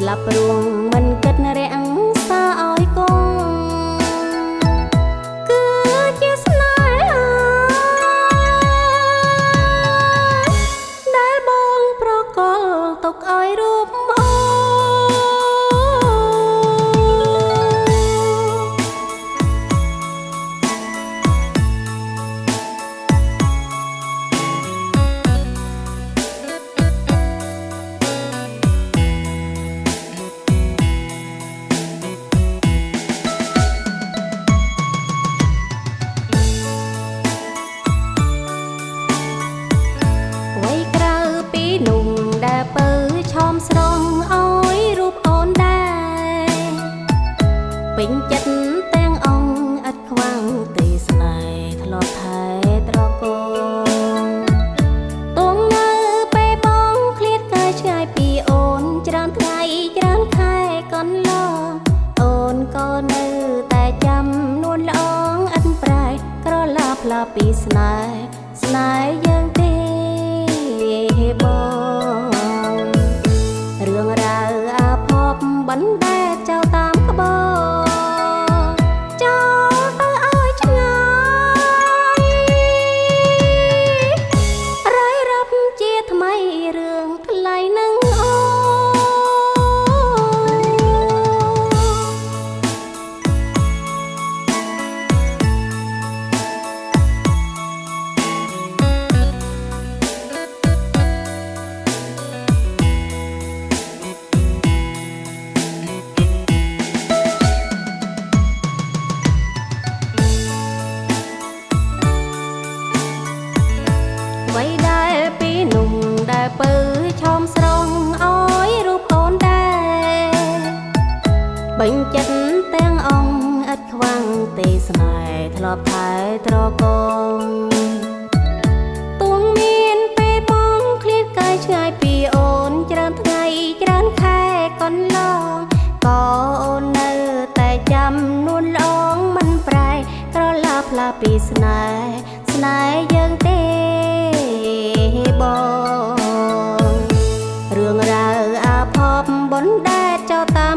ลับรวงมันเกิดแรงสาอ้อยกงคือเจสนาได้บองเพราะกอลตกอ้อยรูปโอពេញចិត្តទាំងអង្គឥតខ្វាំងទីស្នេហ៍ធ្លាប់ថែត្រកូលទងនៅពេលបងឃ្លាតកាយឆ្ងាយពីអូនច្រើនថ្ងៃច្រើនខែកន្លងអូនក៏នៅតែចាំនួនល្អងឥតប្រែក្រឡាផ្លាពីស្នេហ៍យើងទេបងរឿងរ៉ាវអាភ័ព្វបណ្ដែតចោលតាមក្បោរឿងថ្លៃនឹងអូไว้ได้ปีหนุ่มได้ปื้อชมស្រងអើយរូបអូនដែរពេញចិត្តទាំងអង្គឥតខ្វាំងទេស្នេហ៍ធ្លាប់ថែត្រកូលទួងមានពេលបងឃ្លាតកាយឆ្ងាយពីអូនច្រើនថ្ងៃច្រើនខែកន្លងក៏អូននៅតែចាំនួនល្អងមិនប្រែក្រឡាផ្លាពីស្នេហ៍យើងទេបងរឿងរ៉ាវអាភ័ព្វបណ្ដែតចោលតា